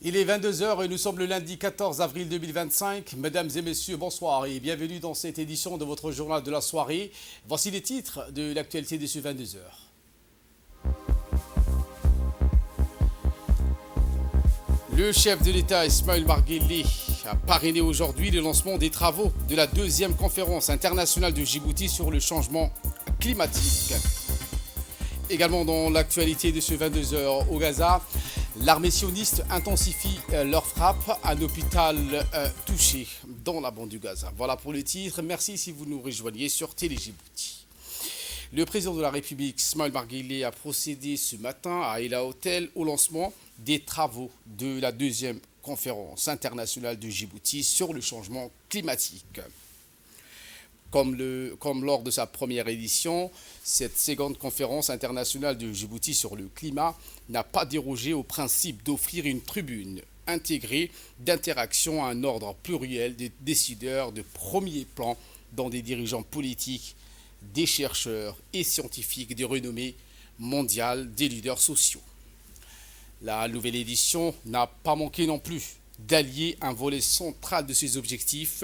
Il est 22 heures et nous sommes le lundi 14 avril 2025. Mesdames et messieurs, bonsoir et bienvenue dans cette édition de votre journal de la soirée. Voici les titres de l'actualité de ce 22 heures. Le chef de l'État Ismaël Marguerite a parrainé aujourd'hui le lancement des travaux de la deuxième conférence internationale de Djibouti sur le changement climatique. Également dans l'actualité de ce 22 heures au Gaza, l'armée sioniste intensifie leur frappe à un hôpital touché dans la bande du Gaza. Voilà pour le titre. Merci si vous nous rejoignez sur Télé Djibouti. Le président de la République, Ismaël Marguerite, a procédé ce matin à Ela Hotel au lancement des travaux de la deuxième conférence internationale de Djibouti sur le changement climatique. Comme lors de sa première édition, cette seconde conférence internationale de Djibouti sur le climat n'a pas dérogé au principe d'offrir une tribune intégrée d'interaction à un ordre pluriel des décideurs de premier plan, dont des dirigeants politiques, des chercheurs et scientifiques de renommée mondiale, des leaders sociaux. La nouvelle édition n'a pas manqué non plus d'allier un volet central de ses objectifs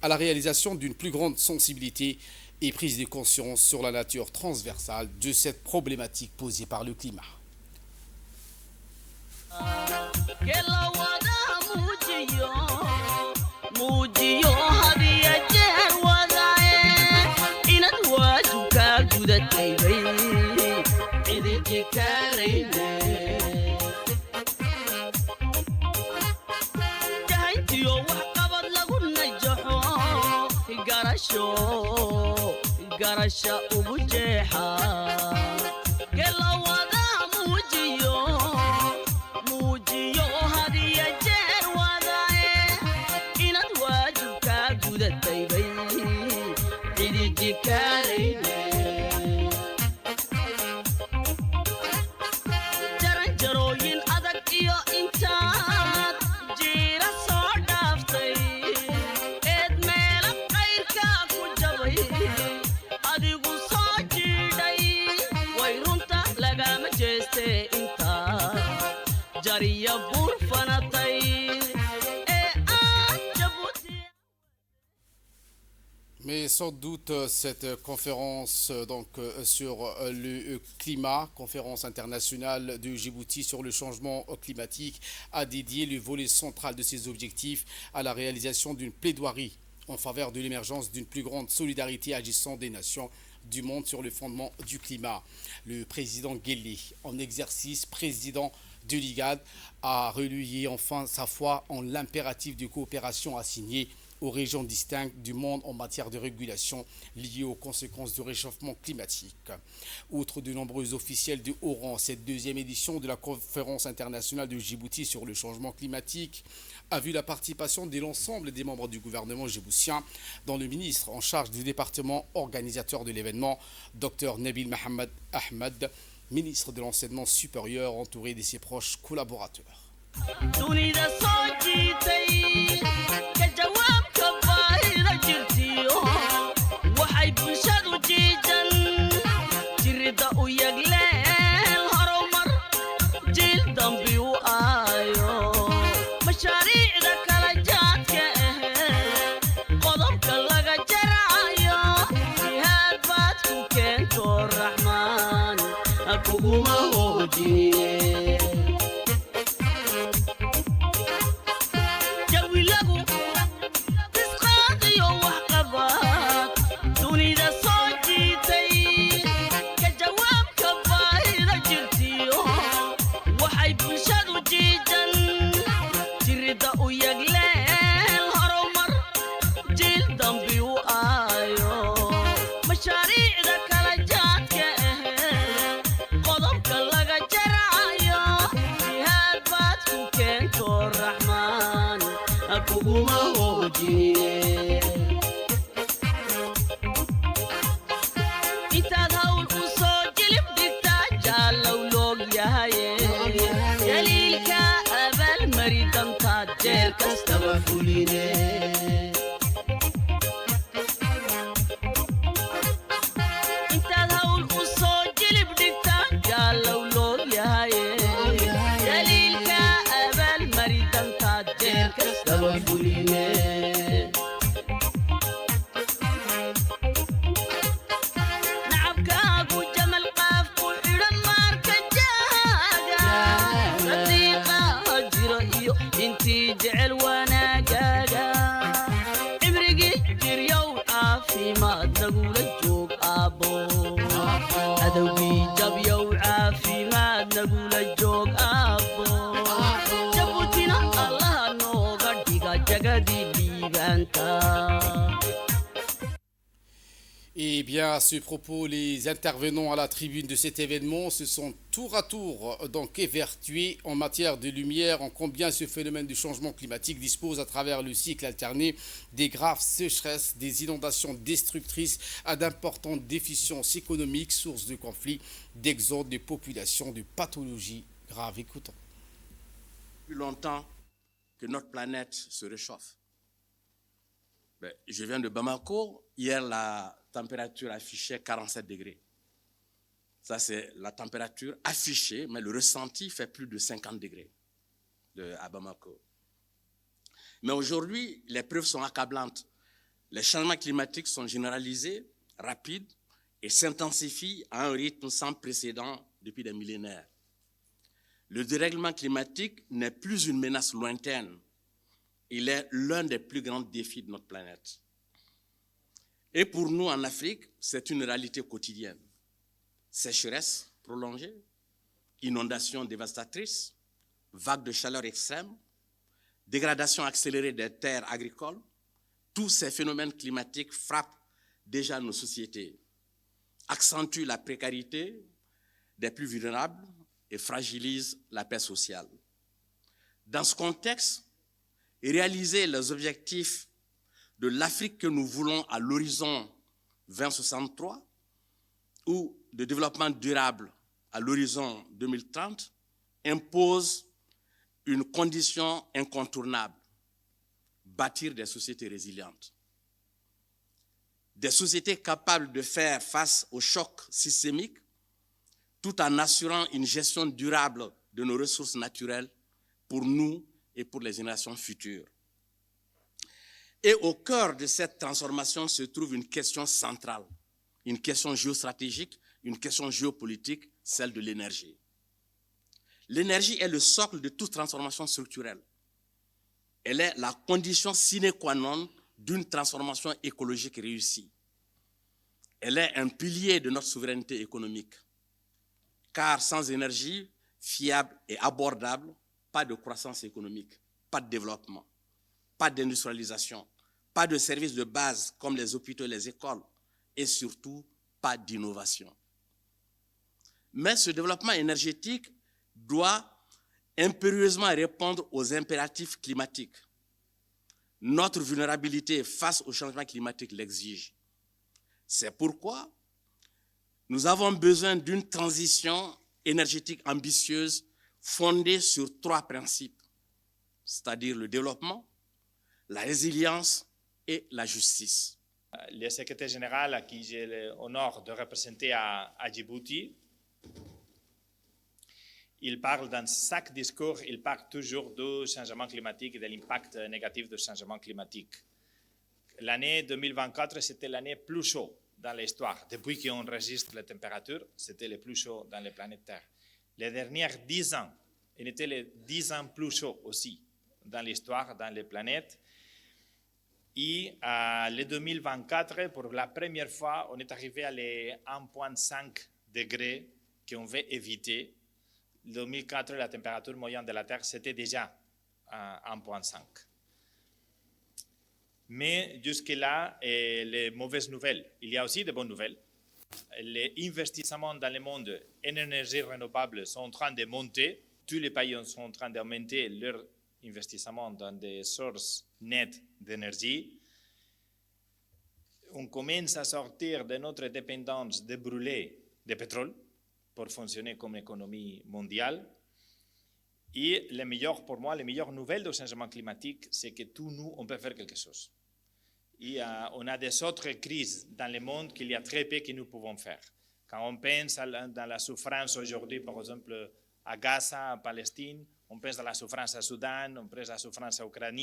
à la réalisation d'une plus grande sensibilité et prise de conscience sur la nature transversale de cette problématique posée par le climat. garasha ugu jeexa gelawada muujiyo hadiya jeer wadae inaad waajibka gudatay bay cidiji karayne jaranjarooyin adag iyo intaad jiira soo dhaaftay eed meela qayrka ku jabay adigu soo jiidhay way runta lagama jeeste intaa jariya buur fanatay ee aad jabuuti. Mais sans doute, cette conférence sur le climat, conférence internationale de Djibouti sur le changement climatique, a dédié le volet central de ses objectifs à la réalisation d'une plaidoirie en faveur de l'émergence d'une plus grande solidarité agissant des nations du monde sur le fondement du climat. Le président Guelleh, en exercice président de l'IGAD, a relayé enfin sa foi en l'impératif de coopération assignée aux régions distinctes du monde en matière de régulation liée aux conséquences du réchauffement climatique. Outre de nombreux officiels de haut rang, cette deuxième édition de la conférence internationale de Djibouti sur le changement climatique a vu la participation de l'ensemble des membres du gouvernement djiboutien, dont le ministre en charge du département organisateur de l'événement, Dr Nabil Mohamed Ahmed, ministre de l'enseignement supérieur, entouré de ses proches collaborateurs. Daliilka abal marid nagula joog aabbo cadowgii jabyow caafimaad nagula joog aabbo jabuutina allaha nooga dhiga jagadii liibaanta. Et bien, à ce propos, les intervenants à la tribune de cet événement se sont tour à tour donc évertués en matière de lumière, en combien ce phénomène de changement climatique dispose à travers le cycle alterné des graves sécheresses, des inondations destructrices à d'importantes déficiences économiques, sources de conflits, d'exode de populations, de pathologies graves. Écoutons. Depuis longtemps que notre planète se réchauffe. Je viens de Bamako. Hier, la température affichait 47 degrés. Ça, c'est la température affichée, mais le ressenti fait plus de 50 degrés à Bamako. Mais aujourd'hui, les preuves sont accablantes. Les changements climatiques sont généralisés, rapides et s'intensifient à un rythme sans précédent depuis des millénaires. Le dérèglement climatique n'est plus une menace lointaine. Il est l'un des plus grands défis de notre planète. Et pour nous, en Afrique, c'est une réalité quotidienne. Sécheresse prolongée, inondations dévastatrices, vagues de chaleur extrême, dégradation accélérée des terres agricoles, tous ces phénomènes climatiques frappent déjà nos sociétés, accentuent la précarité des plus vulnérables et fragilisent la paix sociale. Dans ce contexte, réaliser les objectifs de l'Afrique que nous voulons à l'horizon 2063 ou de développement durable à l'horizon 2030 impose une condition incontournable, bâtir des sociétés résilientes. Des sociétés capables de faire face aux chocs systémiques tout en assurant une gestion durable de nos ressources naturelles pour nous et pour les générations futures. Et au cœur de cette transformation se trouve une question centrale, une question géostratégique, une question géopolitique, celle de l'énergie. L'énergie est le socle de toute transformation structurelle. Elle est la condition sine qua non d'une transformation écologique réussie. Elle est un pilier de notre souveraineté économique. Car sans énergie fiable et abordable, pas de croissance économique, pas de développement, pas d'industrialisation, pas de services de base comme les hôpitaux et les écoles, et surtout pas d'innovation. Mais ce développement énergétique doit impérieusement répondre aux impératifs climatiques. Notre vulnérabilité face au changement climatique l'exige. C'est pourquoi nous avons besoin d'une transition énergétique ambitieuse fondée sur 3 principes, c'est-à-dire le développement, la résilience et la justice. Le secrétaire général à qui j'ai l'honneur de représenter à Djibouti, il parle dans chaque discours, il parle toujours du changement climatique et de l'impact négatif du changement climatique. L'année 2024, c'était l'année plus chaude dans l'histoire. Depuis qu'on enregistre les températures, c'était le plus chaud dans la planète Terre. Les derniers 10 ans, il était les 10 ans plus chauds aussi dans l'histoire, dans les planètes. Et le 2024, pour la première fois, on est arrivé à les 1,5 degrés qu'on veut éviter. En 2004, la température moyenne de la Terre, c'était déjà 1,5. Mais jusque-là, les mauvaises nouvelles. Il y a aussi de bonnes nouvelles. Les investissements dans le monde en énergie renouvelable sont en train de monter. Tous les pays sont en train d'augmenter leur investissement dans des sources nettes d'énergie. On commence à sortir de notre dépendance de brûler de pétrole pour fonctionner comme économie mondiale. Et pour moi, les meilleures nouvelles du changement climatique, c'est que tous nous, on peut faire quelque chose. Et on a des autres crises dans le monde qu'il y a très peu que nous pouvons faire. Quand on pense dans la souffrance aujourd'hui, par exemple, à Gaza, en Palestine, on pense à la souffrance au Soudan, on pense à la souffrance en Ukraine,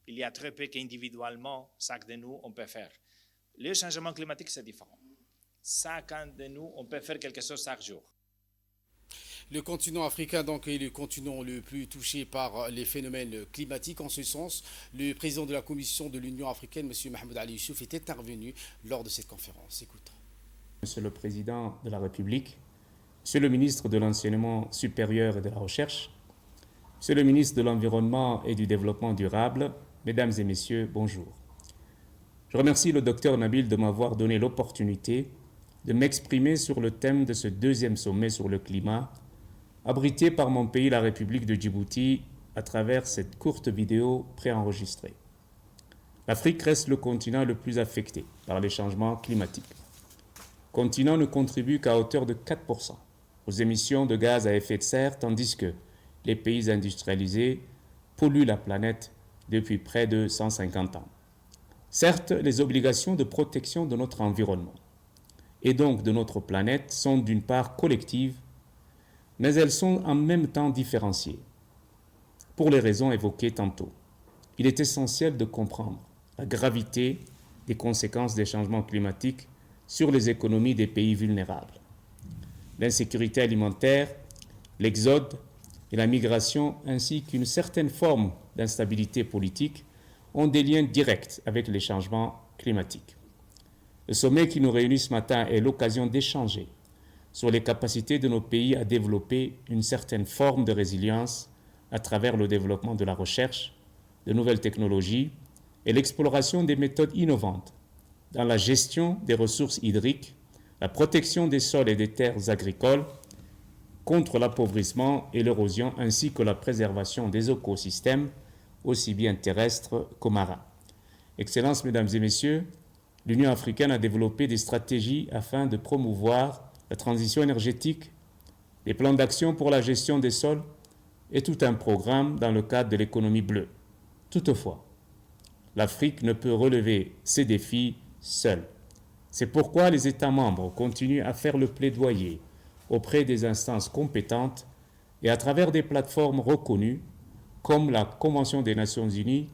il y a très peu qu'individuellement, chacun de nous, on peut faire. Le changement climatique, c'est différent. Chacun de nous, on peut faire quelque chose chaque jour. Le continent africain donc, est le continent le plus touché par les phénomènes climatiques. En ce sens, le président de la Commission de l'Union africaine, M. Mahmoud Ali Youssouf, est intervenu lors de cette conférence. Écoutons. Monsieur le Président de la République, Monsieur le ministre de l'Enseignement supérieur et de la Recherche, Monsieur le ministre de l'Environnement et du Développement durable, Mesdames et Messieurs, bonjour. Je remercie le Dr Nabil de m'avoir donné l'opportunité de m'exprimer sur le thème de ce deuxième sommet sur le climat, abrité par mon pays, la République de Djibouti, à travers cette courte vidéo préenregistrée. L'Afrique reste le continent le plus affecté par les changements climatiques. Le continent ne contribue qu'à hauteur de 4% aux émissions de gaz à effet de serre, tandis que les pays industrialisés polluent la planète depuis près de 150 ans. Certes, les obligations de protection de notre environnement et donc de notre planète sont d'une part collectives, mais elles sont en même temps différenciées. Pour les raisons évoquées tantôt, il est essentiel de comprendre la gravité des conséquences des changements climatiques sur les économies des pays vulnérables. L'insécurité alimentaire, l'exode et la migration, ainsi qu'une certaine forme d'instabilité politique, ont des liens directs avec les changements climatiques. Le sommet qui nous réunit ce matin est l'occasion d'échanger sur les capacités de nos pays à développer une certaine forme de résilience à travers le développement de la recherche, de nouvelles technologies et l'exploration des méthodes innovantes dans la gestion des ressources hydriques, la protection des sols et des terres agricoles, contre l'appauvrissement et l'érosion, ainsi que la préservation des écosystèmes, aussi bien terrestres qu'aux marins. Excellences, Mesdames et Messieurs, l'Union africaine a développé des stratégies afin de promouvoir la transition énergétique, des plans d'action pour la gestion des sols et tout un programme dans le cadre de l'économie bleue. Toutefois, l'Afrique ne peut relever ces défis seule. C'est pourquoi les États membres continuent à faire le plaidoyer auprès des instances compétentes et à travers des plateformes reconnues comme la Convention des Nations Unies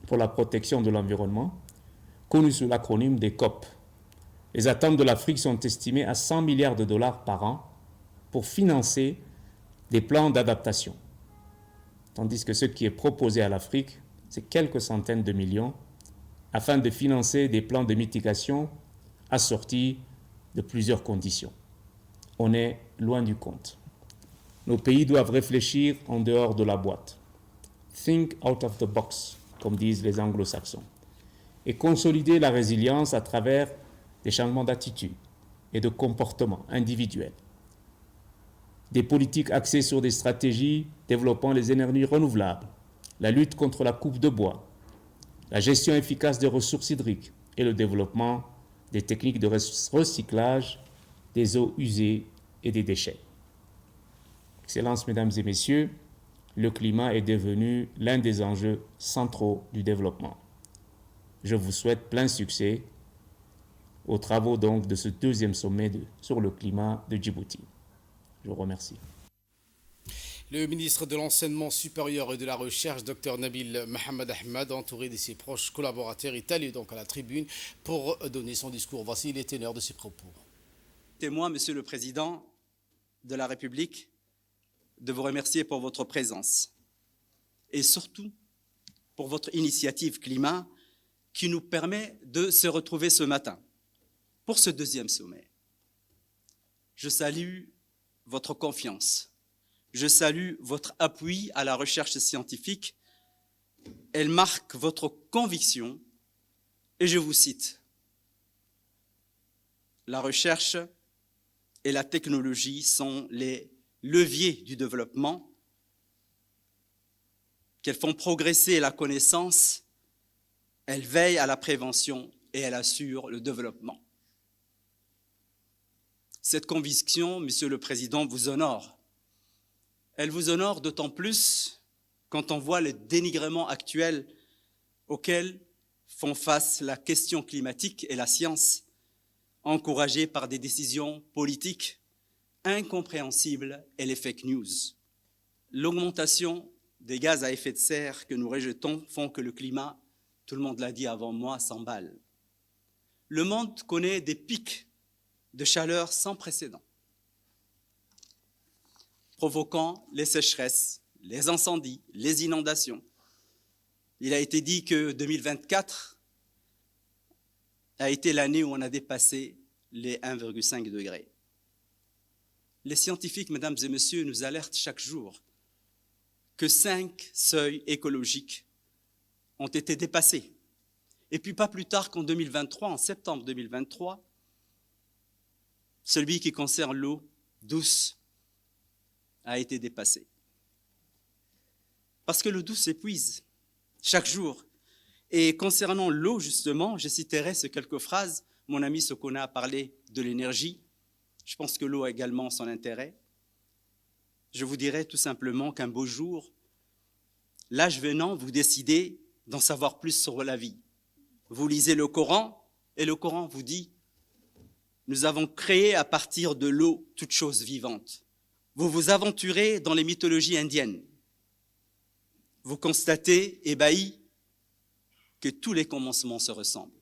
pour la protection de l'environnement, connue sous l'acronyme des COP. Les attentes de l'Afrique sont estimées à 100 milliards de dollars par an pour financer des plans d'adaptation, tandis que ce qui est proposé à l'Afrique, c'est quelques centaines de millions afin de financer des plans de mitigation assortis de plusieurs conditions. On est loin du compte. Nos pays doivent réfléchir en dehors de la boîte. Think out of the box, comme disent les anglo-saxons, et consolider la résilience à travers des changements d'attitude et de comportement individuels. Des politiques axées sur des stratégies développant les énergies renouvelables, la lutte contre la coupe de bois, la gestion efficace des ressources hydriques et le développement des techniques de recyclage des eaux usées et des déchets. Excellences, Mesdames et Messieurs, le climat est devenu l'un des enjeux centraux du développement. Je vous souhaite plein succès aux travaux donc de ce deuxième sommet sur le climat de Djibouti. Je vous remercie. Le ministre de l'Enseignement supérieur et de la Recherche, Dr Nabil Mohamed Ahmed, entouré de ses proches collaborateurs, est allé donc à la tribune pour donner son discours. Voici les ténors de ses propos. Moi, Monsieur le Président de la République, de vous remercier pour votre présence et surtout pour votre initiative climat qui nous permet de se retrouver ce matin pour ce deuxième sommet. Je salue votre confiance. Je salue votre appui à la recherche scientifique. Elle marque votre conviction et je vous cite. La recherche et la technologie sont les leviers du développement, qu'elles font progresser la connaissance, elles veillent à la prévention et elles assurent le développement. Cette conviction, Monsieur le Président, vous honore. Elle vous honore d'autant plus quand on voit le dénigrement actuel auquel font face la question climatique et la science, encouragée par des décisions politiques incompréhensibles et les fake news. L'augmentation des gaz à effet de serre que nous rejetons font que le climat, tout le monde l'a dit avant moi, s'emballe. Le monde connaît des pics de chaleur sans précédent. provoquant les sécheresses, les incendies, les inondations. Il a été dit que 2024 a été l'année où on a dépassé les 1,5 degrés. Les scientifiques, mesdames et messieurs, nous alertent chaque jour que 5 seuils écologiques ont été dépassés. Et puis pas plus tard qu'en 2023, en septembre 2023, celui qui concerne l'eau douce a été dépassé. Parce que l'eau douce s'épuise chaque jour. Et concernant l'eau, justement, je citerai ces quelques phrases. Mon ami Sokona a parlé de l'énergie. Je pense que l'eau a également son intérêt. Je vous dirai tout simplement qu'un beau jour, l'âge venant, vous décidez d'en savoir plus sur la vie. Vous lisez le Coran et le Coran vous dit « Nous avons créé à partir de l'eau toute chose vivante ». Vous vous aventurez dans les mythologies indiennes. Vous constatez, ébahis, que tous les commencements se ressemblent.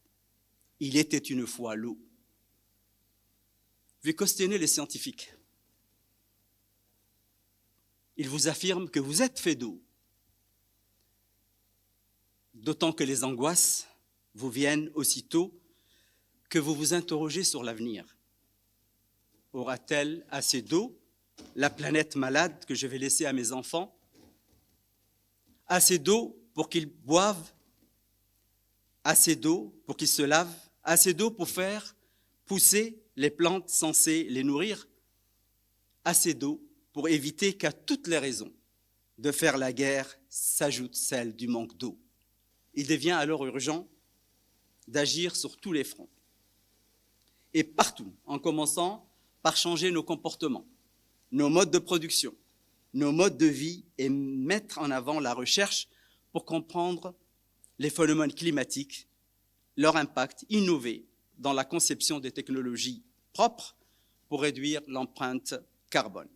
Il était une fois l'eau. Vous questionnez les scientifiques. Ils vous affirment que vous êtes fait d'eau. D'autant que les angoisses vous viennent aussitôt que vous vous interrogez sur l'avenir. Aura-t-elle assez d'eau, la planète malade que je vais laisser à mes enfants? Assez d'eau pour qu'ils boivent, assez d'eau pour qu'ils se lavent, assez d'eau pour faire pousser les plantes censées les nourrir, assez d'eau pour éviter qu'à toutes les raisons de faire la guerre s'ajoute celle du manque d'eau. Il devient alors urgent d'agir sur tous les fronts et partout, en commençant par changer nos comportements, nos modes de production, nos modes de vie et mettre en avant la recherche pour comprendre les phénomènes climatiques, leur impact, innover dans la conception des technologies propres pour réduire l'empreinte carbone.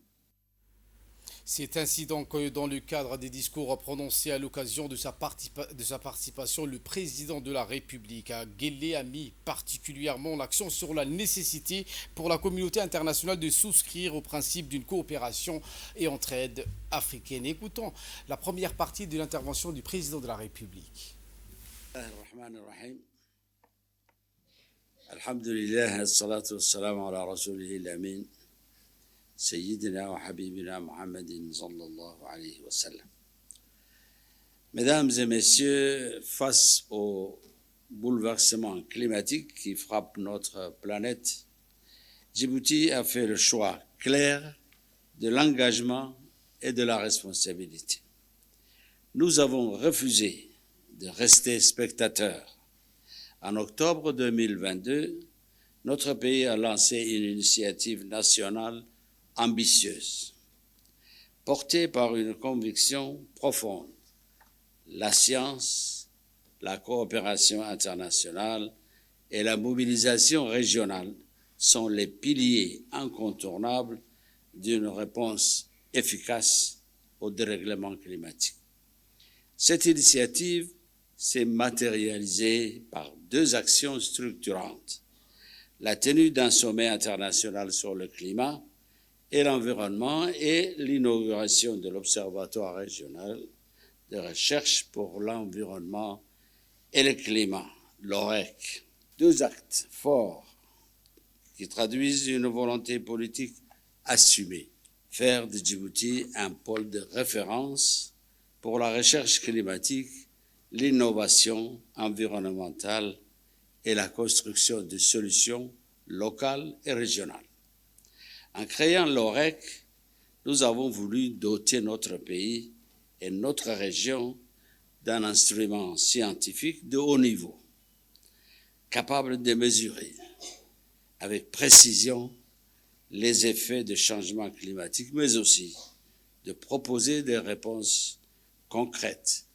C'est ainsi donc dans le cadre des discours prononcés à l'occasion de sa participation, le président de la République à Guélé a mis particulièrement l'accent sur la nécessité pour la communauté internationale de souscrire au principe d'une coopération et entraide africaine. Écoutons la première partie de l'intervention du président de la République. Alhamdulillah, as-salatu was-salam ala rasulihil amin. Sayyidina wa Habibina Muhammadin sallallahu alayhi wa sallam. Mesdames et messieurs, face au bouleversement climatique qui frappe notre planète, Djibouti a fait le choix clair de l'engagement et de la responsabilité. Nous avons refusé de rester spectateurs. En octobre 2022, notre pays a lancé une initiative nationale ambitieuse, portée par une conviction profonde. La science, la coopération internationale et la mobilisation régionale sont les piliers incontournables d'une réponse efficace au dérèglement climatique. Cette initiative s'est matérialisée par 2 actions structurantes: la tenue d'un sommet international sur le climat et l'environnement et l'inauguration de l'Observatoire régional de recherche pour l'environnement et le climat, l'OREC. 2 actes forts qui traduisent une volonté politique assumée: faire de Djibouti un pôle de référence pour la recherche climatique, l'innovation environnementale et la construction de solutions locales et régionales. En créant l'OREC, nous avons voulu doter notre pays et notre région d'un instrument scientifique de haut niveau, capable de mesurer avec précision les effets du changement climatique, mais aussi de proposer des réponses concrètes,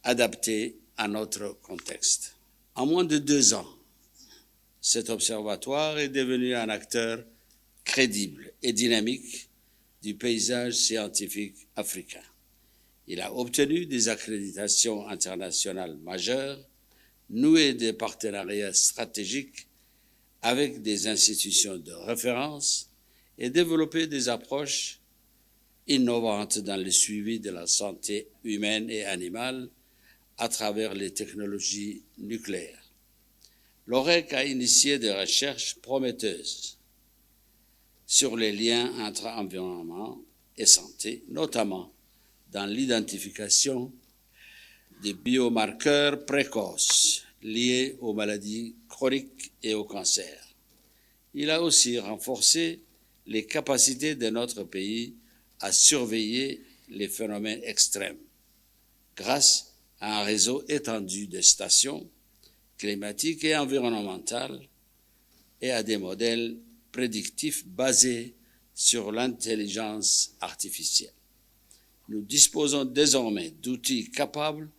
adaptées à notre contexte. En moins de 2 ans, cet observatoire est devenu un acteur crédible et dynamique du paysage scientifique africain. Il a obtenu des accréditations internationales majeures, noué des partenariats stratégiques avec des institutions de référence et développé des approches innovante dans le suivi de la santé humaine et animale à travers les technologies nucléaires. L'OREC a initié des recherches prometteuses sur les liens entre environnement et santé, notamment dans l'identification des biomarqueurs précoces liés aux maladies chroniques et au cancer. Il a aussi renforcé les capacités de notre pays à surveiller les phénomènes extrêmes grâce à un réseau étendu de stations climatiques et environnementales et à des modèles prédictifs basés sur l'intelligence artificielle. Nous disposons désormais d'outils capables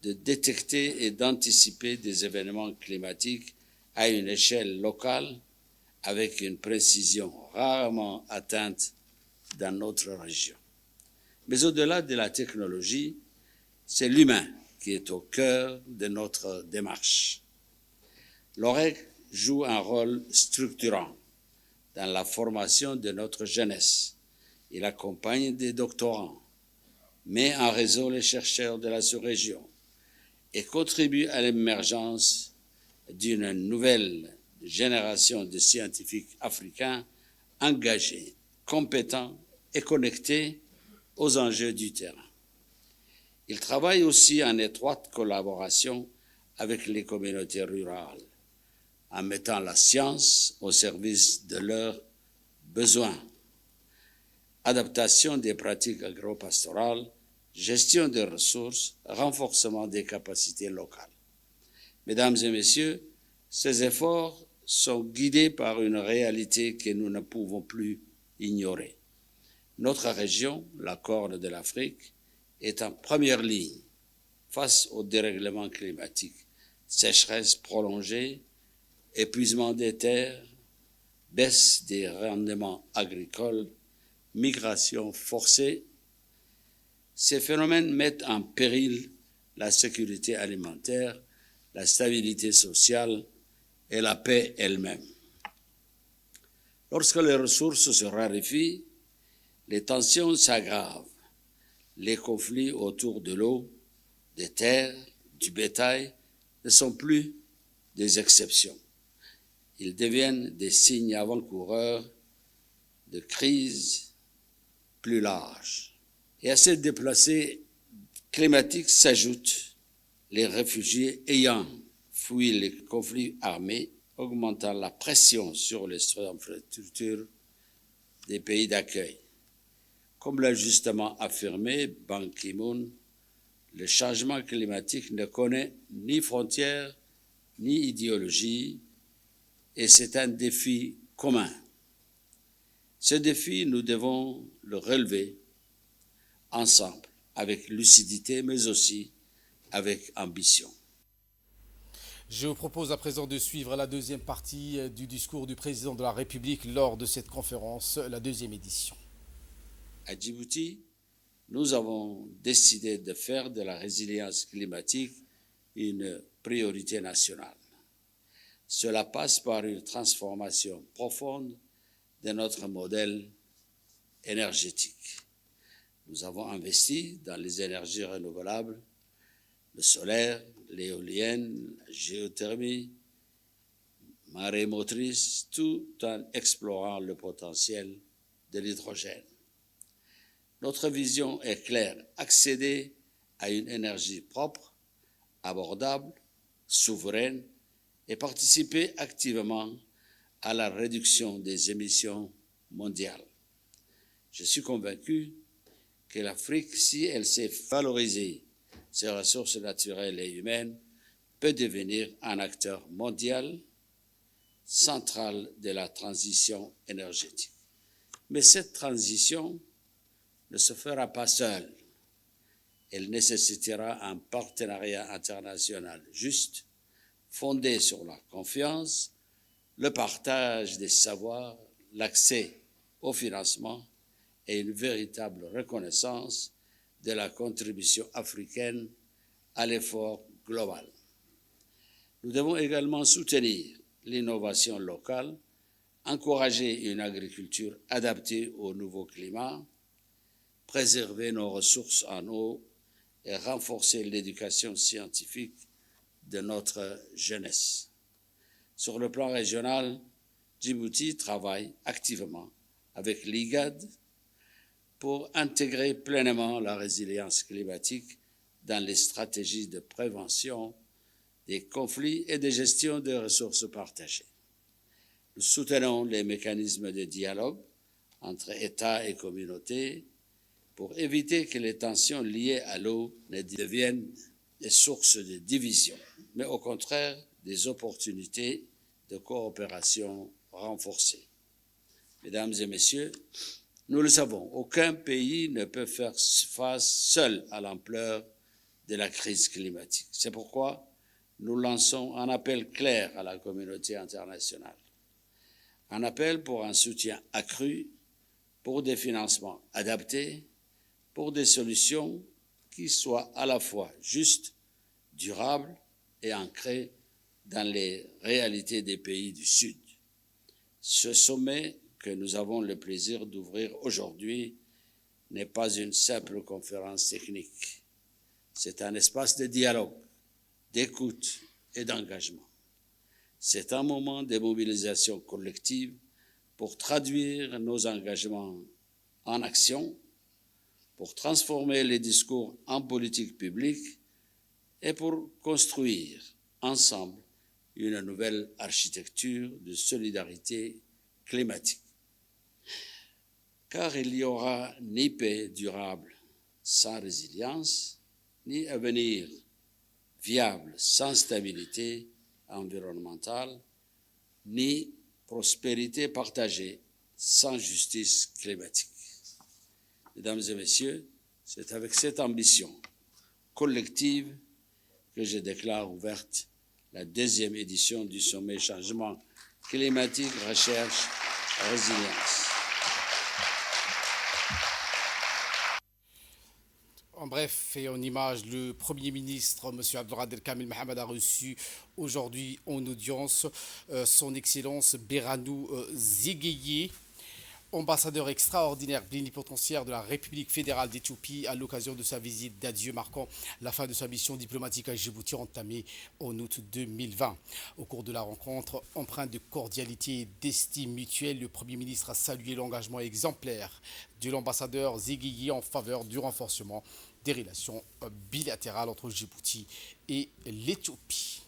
de détecter et d'anticiper des événements climatiques à une échelle locale avec une précision rarement atteinte dans notre région. Mais au-delà de la technologie, c'est l'humain qui est au cœur de notre démarche. L'OREC joue un rôle structurant dans la formation de notre jeunesse. Il accompagne des doctorants, met en réseau les chercheurs de la sous-région et contribue à l'émergence d'une nouvelle génération de scientifiques africains engagés, compétents et connectés aux enjeux du terrain. Il travaille aussi en étroite collaboration avec les communautés rurales, en mettant la science au service de leurs besoins. Adaptation des pratiques agro-pastorales, gestion des ressources, renforcement des capacités locales. Mesdames et messieurs, ces efforts sont guidés par une réalité que nous ne pouvons plus ignorer. Notre région, la Corne de l'Afrique, est en première ligne face au dérèglement climatique, sécheresse prolongée, épuisement des terres, baisse des rendements agricoles, migration forcée. Ces phénomènes mettent en péril la sécurité alimentaire, la stabilité sociale et la paix elle-même. Lorsque les ressources se raréfient, les tensions s'aggravent. Les conflits autour de l'eau, des terres, du bétail ne sont plus des exceptions. Ils deviennent des signes avant-coureurs de crises plus larges. Et à ces déplacés climatiques s'ajoutent les réfugiés ayant fui les conflits armés, augmentant la pression sur les infrastructures des pays d'accueil. Comme l'a justement affirmé Ban Ki-moon, le changement climatique ne connaît ni frontières ni idéologie et c'est un défi commun. Ce défi, nous devons le relever ensemble, avec lucidité, mais aussi avec ambition. Je vous propose à présent de suivre la deuxième partie du discours du président de la République lors de cette conférence, la deuxième édition. À Djibouti, nous avons décidé de faire de la résilience climatique une priorité nationale. Cela passe par une transformation profonde de notre modèle énergétique. Nous avons investi dans les énergies renouvelables, le solaire, l'éolienne, la géothermie, marée motrice, tout en explorant le potentiel de l'hydrogène. Notre vision est claire, accéder à une énergie propre, abordable, souveraine et participer activement à la réduction des émissions mondiales. Je suis convaincu que l'Afrique, si elle sait valoriser ses ressources naturelles et humaines, peut devenir un acteur mondial central de la transition énergétique. Mais cette transition ne se fera pas seule. Elle nécessitera un partenariat international juste, fondé sur la confiance, le partage des savoirs, l'accès au financement et une véritable reconnaissance de la contribution africaine à l'effort global. Nous devons également soutenir l'innovation locale, encourager une agriculture adaptée au nouveau climat, préserver nos ressources en eau et renforcer l'éducation scientifique de notre jeunesse. Sur le plan régional, Djibouti travaille activement avec l'IGAD pour intégrer pleinement la résilience climatique dans les stratégies de prévention des conflits et de gestion des ressources partagées. Nous soutenons les mécanismes de dialogue entre États et communautés pour éviter que les tensions liées à l'eau ne deviennent des sources de division, mais au contraire des opportunités de coopération renforcée. Mesdames et messieurs, nous le savons, aucun pays ne peut faire face seul à l'ampleur de la crise climatique. C'est pourquoi nous lançons un appel clair à la communauté internationale. Un appel pour un soutien accru, pour des financements adaptés, pour des solutions qui soient à la fois justes, durables et ancrées dans les réalités des pays du Sud. Ce sommet que nous avons le plaisir d'ouvrir aujourd'hui n'est pas une simple conférence technique. C'est un espace de dialogue, d'écoute et d'engagement. C'est un moment de mobilisation collective pour traduire nos engagements en action, pour transformer les discours en politique publique et pour construire ensemble une nouvelle architecture de solidarité climatique. Car il n'y aura ni paix durable sans résilience, ni avenir viable sans stabilité environnementale, ni prospérité partagée sans justice climatique. Mesdames et messieurs, c'est avec cette ambition collective que je déclare ouverte la deuxième édition du sommet Changement climatique, recherche, résilience. En bref et en image, le Premier ministre, M. Abdelkader Kamil Mohamed, a reçu aujourd'hui en audience son Excellence Beranou Zegeye, ambassadeur extraordinaire plénipotentiaire de la République fédérale d'Éthiopie, à l'occasion de sa visite d'adieu marquant la fin de sa mission diplomatique à Djibouti entamée en août 2020. Au cours de la rencontre, empreinte de cordialité et d'estime mutuelle, le Premier ministre a salué l'engagement exemplaire de l'ambassadeur Zegeye en faveur du renforcement des relations bilatérales entre Djibouti et l'Éthiopie.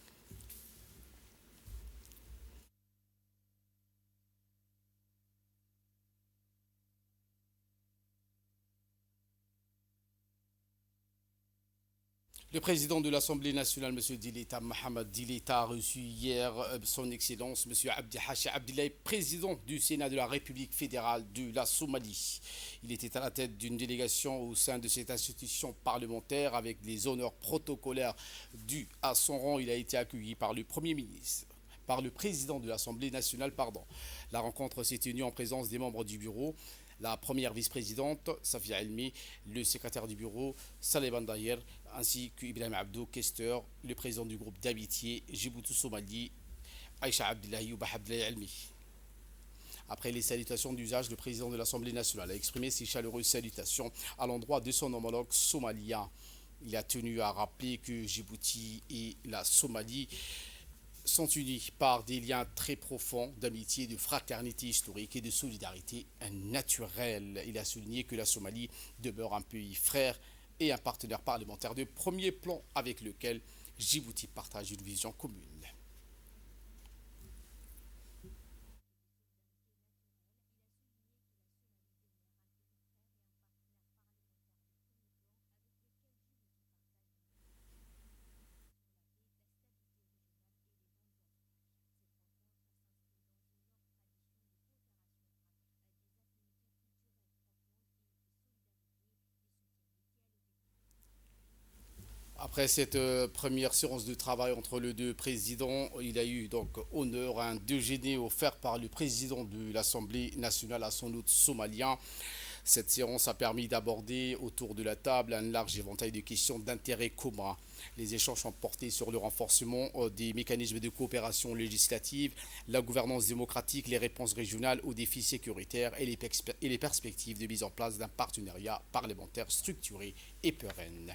Le président de l'Assemblée nationale, M. Dileta Mohamed Dileta, a reçu hier son Excellence, M. Abdi Hachi Abdillahi, président du Sénat de la République fédérale de la Somalie. Il était à la tête d'une délégation au sein de cette institution parlementaire avec les honneurs protocolaires dus à son rang. Il a été accueilli par le Premier ministre, par le président de l'Assemblée nationale. La rencontre s'est tenue en présence des membres du bureau. La première vice-présidente, Safia Elmi, le secrétaire du bureau, Saleh Bandayer, ainsi qu'Ibrahim Abdou, questeur, le président du groupe d'amitié Djibouti-Somalie, Aïcha Abdillahi Oubah Abdillahi Elmi. Après les salutations d'usage, le président de l'Assemblée nationale a exprimé ses chaleureuses salutations à l'endroit de son homologue somalien. Il a tenu à rappeler que Djibouti et la Somalie sont unis par des liens très profonds d'amitié, de fraternité historique et de solidarité naturelle. Il a souligné que la Somalie demeure un pays frère et un partenaire parlementaire de premier plan avec lequel Djibouti partage une vision commune. Après cette première séance de travail entre les deux présidents, il a eu donc honneur à un déjeuner offert par le président de l'Assemblée nationale à son hôte somalien. Cette séance a permis d'aborder autour de la table un large éventail de questions d'intérêt commun. Les échanges ont porté sur le renforcement des mécanismes de coopération législative, la gouvernance démocratique, les réponses régionales aux défis sécuritaires et les perspectives de mise en place d'un partenariat parlementaire structuré et pérenne.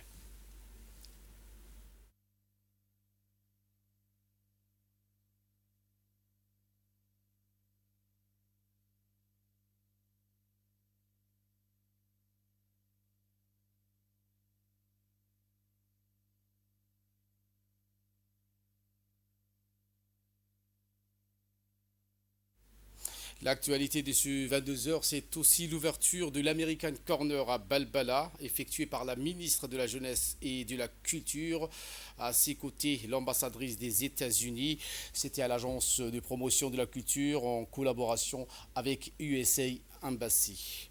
L'actualité de ce 22h, c'est aussi l'ouverture de l'American Corner à Balbala, effectuée par la ministre de la Jeunesse et de la Culture. À ses côtés, l'ambassadrice des États-Unis. C'était à l'agence de promotion de la culture en collaboration avec USA Embassy.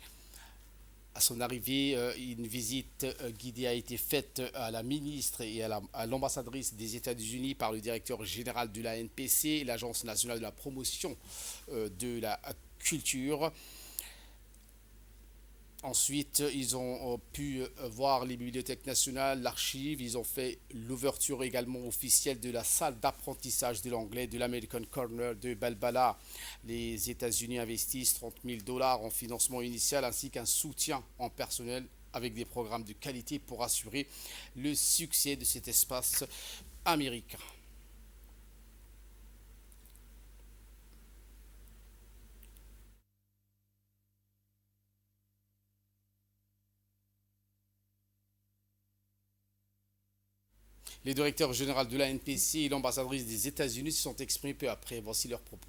À son arrivée, une visite guidée a été faite à la ministre et à l'ambassadrice des États-Unis par le directeur général de la NPC, l'Agence nationale de la promotion de la culture. Ensuite, ils ont pu voir les bibliothèques nationales, l'archive. Ils ont fait l'ouverture également officielle de la salle d'apprentissage de l'anglais de l'American Corner de Balbala. Les États-Unis investissent $30 000 en financement initial ainsi qu'un soutien en personnel avec des programmes de qualité pour assurer le succès de cet espace américain. Les directeurs généraux de la NPC et l'ambassadrice des États-Unis se sont exprimés peu après. Voici leurs propos.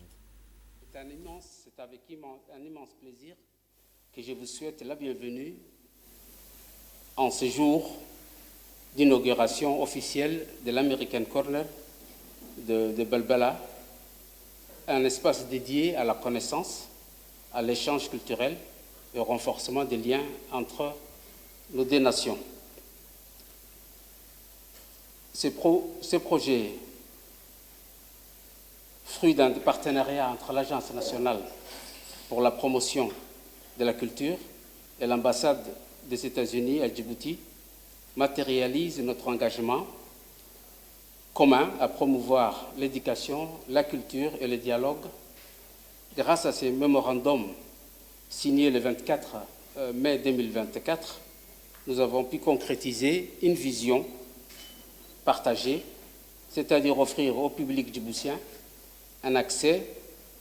C'est avec un immense plaisir que je vous souhaite la bienvenue en ce jour d'inauguration officielle de l'American Corner de Balbala, un espace dédié à la connaissance, à l'échange culturel et au renforcement des liens entre nos deux nations. Ce projet, fruit d'un partenariat entre l'Agence nationale pour la promotion de la culture et l'ambassade des États-Unis à Djibouti, matérialise notre engagement commun à promouvoir l'éducation, la culture et le dialogue. Grâce à ces mémorandums signés le 24 mai 2024, nous avons pu concrétiser une vision partagée, c'est-à-dire offrir au public djiboutien un accès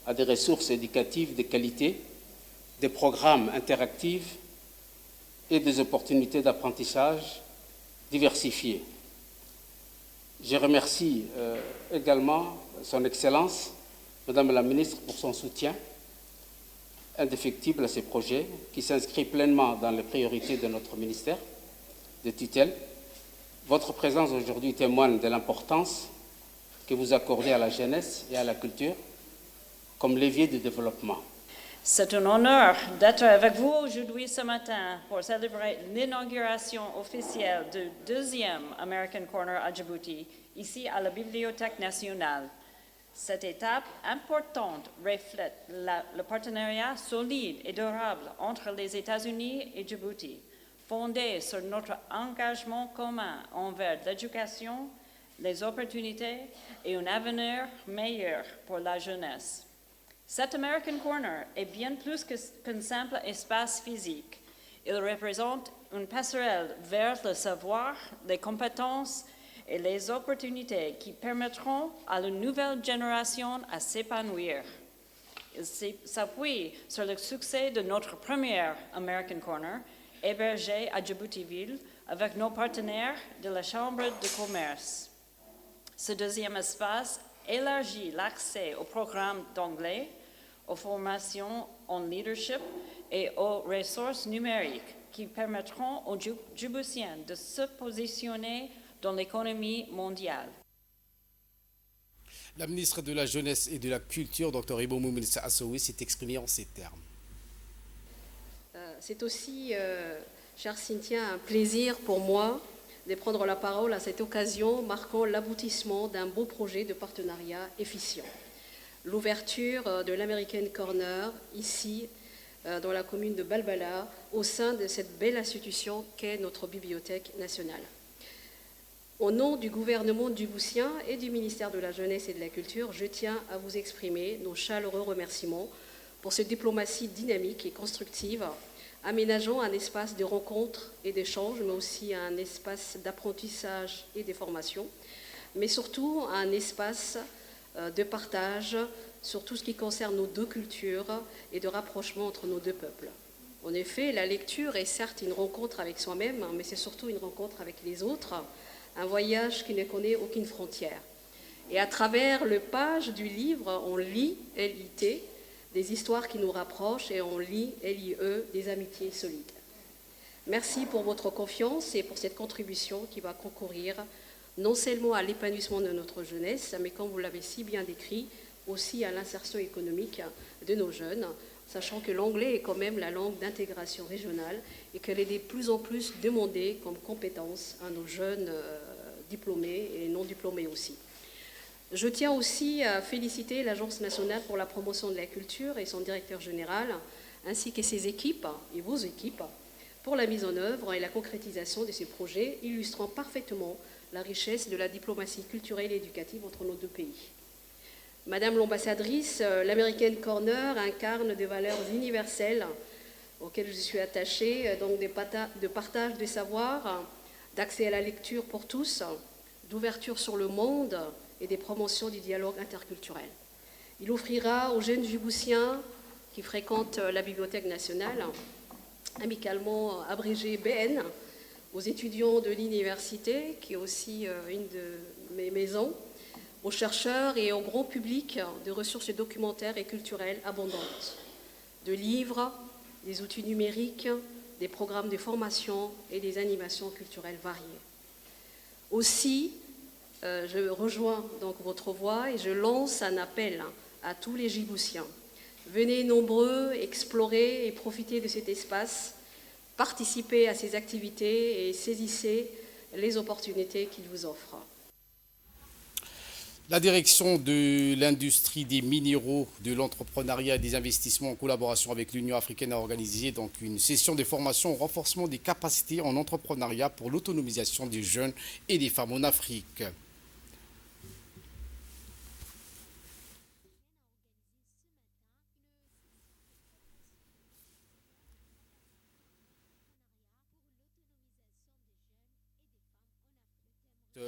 à des ressources éducatives de qualité, des programmes interactifs et des opportunités d'apprentissage diversifiées. Je remercie également Son Excellence, Madame la Ministre, pour son soutien indéfectible à ces projets qui s'inscrit pleinement dans les priorités de notre ministère de tutelle. Votre présence aujourd'hui témoigne de l'importance que vous accordez à la jeunesse et à la culture comme levier de développement. C'est un honneur d'être avec vous aujourd'hui ce matin pour célébrer l'inauguration officielle du deuxième American Corner à Djibouti, ici à la Bibliothèque nationale. Cette étape importante reflète le partenariat solide et durable entre les États-Unis et Djibouti, fondé sur notre engagement commun envers l'éducation, les opportunités et un avenir meilleur pour la jeunesse. Cet American Corner est bien plus qu'un simple espace physique. Il représente une passerelle vers le savoir, les compétences et les opportunités qui permettront à la nouvelle génération à s'épanouir. Il s'appuie sur le succès de notre premier American Corner, hébergé à Djibouti-Ville avec nos partenaires de la Chambre de commerce. Ce deuxième espace élargit l'accès aux programmes d'anglais, aux formations en leadership et aux ressources numériques qui permettront aux Djiboutiens de se positionner dans l'économie mondiale. La ministre de la Jeunesse et de la Culture, Dr Ibo Moumensa Assoui, s'est exprimée en ces termes. C'est aussi, chère Cynthia, un plaisir pour moi de prendre la parole à cette occasion marquant l'aboutissement d'un beau projet de partenariat efficient. L'ouverture de l'American Corner, ici, dans la commune de Balbala, au sein de cette belle institution qu'est notre Bibliothèque nationale. Au nom du gouvernement djiboutien et du ministère de la Jeunesse et de la Culture, je tiens à vous exprimer nos chaleureux remerciements pour cette diplomatie dynamique et constructive, aménageant un espace de rencontre et d'échange, mais aussi un espace d'apprentissage et de formation, mais surtout un espace de partage sur tout ce qui concerne nos deux cultures et de rapprochement entre nos deux peuples. En effet, la lecture est certes une rencontre avec soi-même, mais c'est surtout une rencontre avec les autres, un voyage qui ne connaît aucune frontière. Et à travers le page du livre, on lit, L-I-T, des histoires qui nous rapprochent, et on lit, L-I-E, des amitiés solides. Merci pour votre confiance et pour cette contribution qui va concourir non seulement à l'épanouissement de notre jeunesse, mais comme vous l'avez si bien décrit, aussi à l'insertion économique de nos jeunes, sachant que l'anglais est quand même la langue d'intégration régionale et qu'elle est de plus en plus demandée comme compétence à nos jeunes diplômés et non diplômés aussi. Je tiens aussi à féliciter l'Agence nationale pour la promotion de la culture et son directeur général, ainsi que ses équipes et vos équipes, pour la mise en œuvre et la concrétisation de ces projets, illustrant parfaitement la richesse de la diplomatie culturelle et éducative entre nos deux pays. Madame l'ambassadrice, l'American Corner incarne des valeurs universelles auxquelles je suis attachée, donc de partage des savoirs, d'accès à la lecture pour tous, d'ouverture sur le monde et des promotions du dialogue interculturel. Il offrira aux jeunes djiboutiens qui fréquentent la Bibliothèque nationale, amicalement abrégée BN, aux étudiants de l'université, qui est aussi une de mes maisons, aux chercheurs et au grand public de ressources documentaires et culturelles abondantes, de livres, des outils numériques, des programmes de formation et des animations culturelles variées. Aussi, je rejoins donc votre voix et je lance un appel à tous les Djiboutiens. Venez nombreux explorer et profiter de cet espace, participez à ces activités et saisissez les opportunités qu'il vous offre. La direction de l'industrie des minéraux, de l'entrepreneuriat et des investissements en collaboration avec l'Union africaine a organisé donc une session de formation au renforcement des capacités en entrepreneuriat pour l'autonomisation des jeunes et des femmes en Afrique.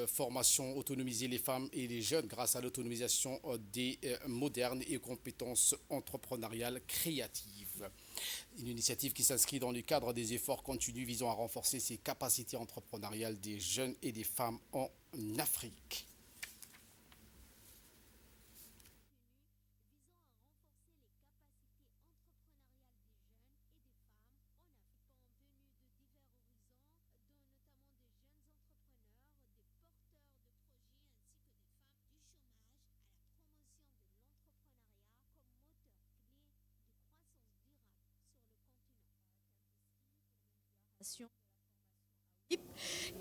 Formation, autonomiser les femmes et les jeunes grâce à l'autonomisation des modernes et compétences entrepreneuriales créatives. Une initiative qui s'inscrit dans le cadre des efforts continus visant à renforcer ces capacités entrepreneuriales des jeunes et des femmes en Afrique.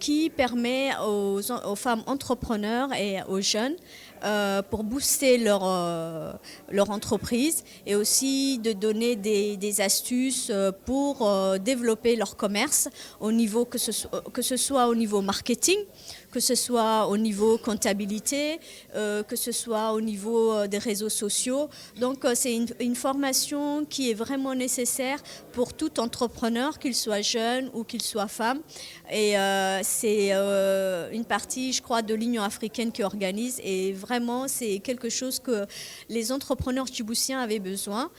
Qui permet aux femmes entrepreneurs et aux jeunes pour booster leur entreprise et aussi de donner des astuces pour développer leur commerce au niveau que ce soit au niveau marketing, que ce soit au niveau comptabilité, que ce soit au niveau des réseaux sociaux. Donc c'est une formation qui est vraiment nécessaire pour tout entrepreneur, qu'il soit jeune ou qu'il soit femme. Et c'est une partie, je crois, de l'Union africaine qui organise. Et vraiment, c'est quelque chose que les entrepreneurs djiboutiens avaient besoin.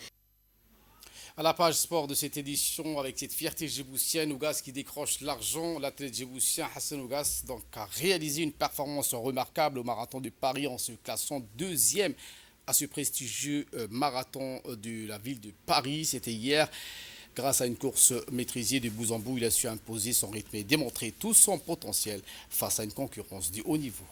À la page sport de cette édition, avec cette fierté djiboutienne, Ougass qui décroche l'argent, l'athlète djiboutien Hassan Ougass donc, a réalisé une performance remarquable au marathon de Paris en se classant deuxième à ce prestigieux marathon de la ville de Paris. C'était hier. Grâce à une course maîtrisée de bout en bout, il a su imposer son rythme et démontrer tout son potentiel face à une concurrence du haut niveau.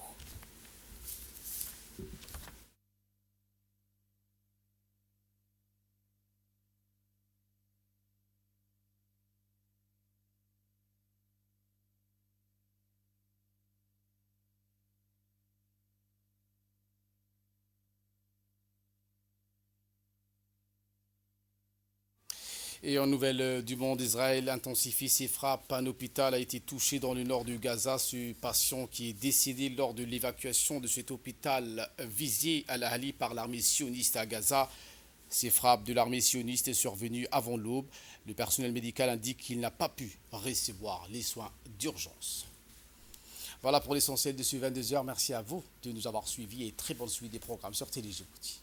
Et en nouvelle du monde, Israël intensifie ses frappes. Un hôpital a été touché dans le nord de Gaza. Ce patient qui est décédé lors de l'évacuation de cet hôpital visé à Al-Ahli par l'armée sioniste à Gaza. Ces frappes de l'armée sioniste sont survenues avant l'aube. Le personnel médical indique qu'il n'a pas pu recevoir les soins d'urgence. Voilà pour l'essentiel de ce 22h. Merci à vous de nous avoir suivis et très bonne suite des programmes sur Télé Djibouti.